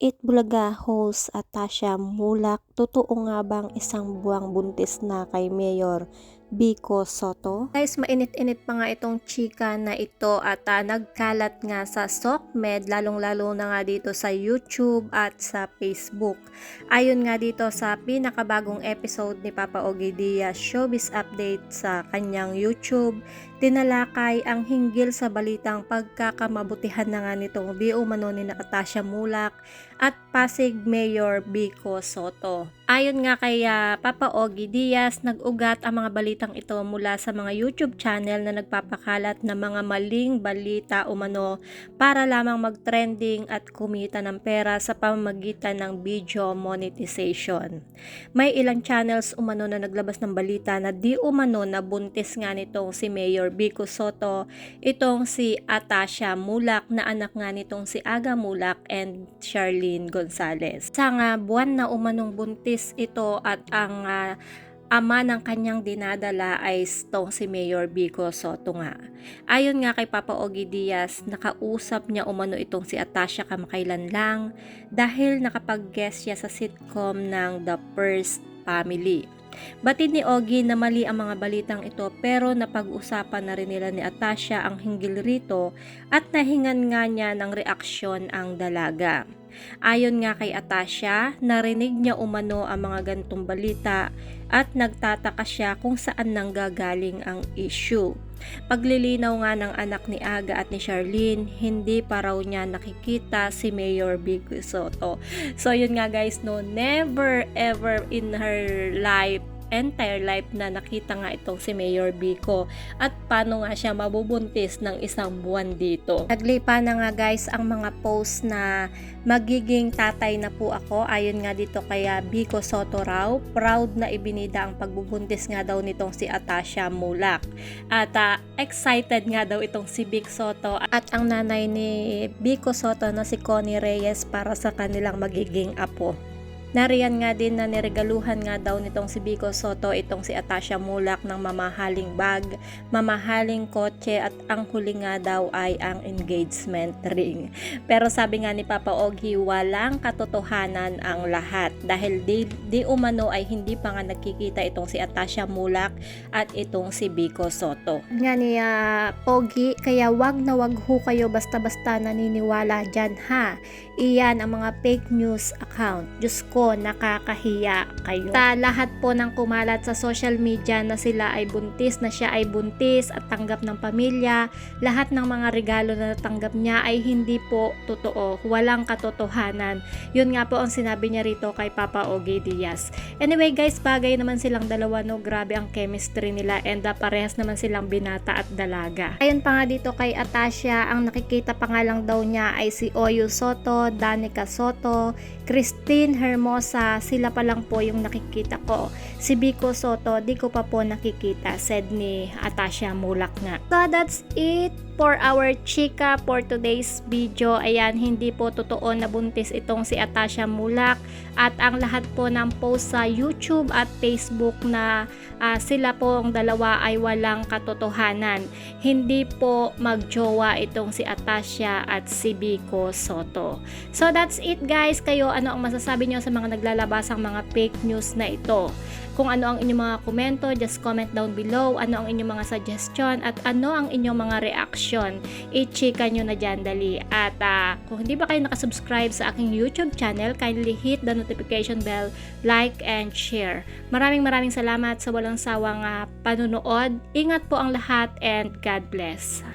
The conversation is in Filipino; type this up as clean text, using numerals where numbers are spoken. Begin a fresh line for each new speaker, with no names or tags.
Bulaga host Atasha Mulak, totoo nga bang isang buwang buntis na kay Mayor Vico Sotto? Guys, mainit-init pa nga itong chika na ito at nagkalat nga sa SOCMED, lalong-lalo na nga dito sa YouTube at sa Facebook. Ayon nga dito sa pinakabagong episode ni Papa Ogie Diaz Showbiz Update sa kanyang YouTube, tinalakay ang hinggil sa balitang pagkakamabutihan na nga nitong di umano ni Atasha Mulak at Pasig Mayor Vico Sotto. Ayon nga kay Papa Ogie Diaz, nag-ugat ang mga balitang ito mula sa mga YouTube channel na nagpapakalat ng mga maling balita umano para lamang mag-trending at kumita ng pera sa pamamagitan ng video monetization. May ilang channels umano na naglabas ng balita na di umano na buntis nga nitong si Mayor Vico Sotto, itong si Atasha Mulak na anak nga nitong si Aga Mulak and Charlene Gonzalez. Sa buwan na umanong buntis ito at ang ama ng kanyang dinadala ay itong si Mayor Vico Sotto nga. Ayon nga kay Papa Ogie Diaz, nakausap niya umano itong si Atasha kamakailan lang dahil nakapag-guest siya sa sitcom ng The First Family. Batid ni Ogie na mali ang mga balitang ito pero napag-usapan na rin nila ni Atasha ang hinggil rito at nahingan nga niya ng reaksyon ang dalaga. Ayon nga kay Atasha, narinig niya umano ang mga gantong balita at nagtataka siya kung saan nanggagaling ang issue. Paglilinaw nga ng anak ni Aga at ni Charlene, hindi pa raw niya nakikita si Mayor Vico Sotto. So yun nga guys, no, never ever in her entire life na nakita nga itong si Mayor Vico at paano nga siya mabubuntis ng isang buwan dito. Naglipa na nga guys ang mga post na magiging tatay na po ako. Ayon nga dito kaya Vico Sotto raw, proud na ibinida ang pagbubuntis nga daw nitong si Atasha Mulak. At excited nga daw itong si Vic Sotto at ang nanay ni Vico Sotto na si Connie Reyes para sa kanilang magiging apo. Nariyan nga din na niregaluhan nga daw nitong si Vico Sotto itong si Atasha Mulak ng mamahaling bag, mamahaling kotse at ang huli nga daw ay ang engagement ring. Pero sabi nga ni Papa Ogie, walang katotohanan ang lahat dahil di umano ay hindi pa nga nagkikita itong si Atasha Mulak at itong si Vico Sotto. Nga ni Ogie, kaya wag na wag ho kayo basta-basta naniniwala dyan ha. Iyan ang mga fake news account. Diyos ko, nakakahiya kayo. Sa lahat po ng kumalat sa social media na sila ay buntis, na siya ay buntis at tanggap ng pamilya, lahat ng mga regalo na natanggap niya ay hindi po totoo. Walang katotohanan. Yun nga po ang sinabi niya rito kay Papa Ogie Diaz. Anyway guys, bagay naman silang dalawa, no? Grabe ang chemistry nila and parehas naman silang binata at dalaga. Ayun pa nga dito kay Atasha, ang nakikita pa nga lang daw niya ay si Oyo Sotto, Danica Sotto, Christine Hermosa, sila pa lang po yung nakikita ko. Si Vico Sotto, di ko pa po nakikita, said ni Atasha Mulak nga. So that's it for our chika for today's video. Ayan, hindi po totoo na buntis itong si Atasha Mulak at ang lahat po ng post sa YouTube at Facebook na sila po ang dalawa ay walang katotohanan. Hindi po magjowa itong si Atasha at si Vico Sotto. So that's it guys. Kayo, ano ang masasabi nyo sa mga naglalabasang mga fake news na ito? Kung ano ang inyong mga komento, just comment down below. Ano ang inyong mga suggestion at ano ang inyong mga reaction. I-chika nyo na dyan dali. At kung hindi ba kayo nakasubscribe sa aking YouTube channel, kindly hit the notification bell, like and share. Maraming salamat sa walang sawang panunood. Ingat po ang lahat and God bless.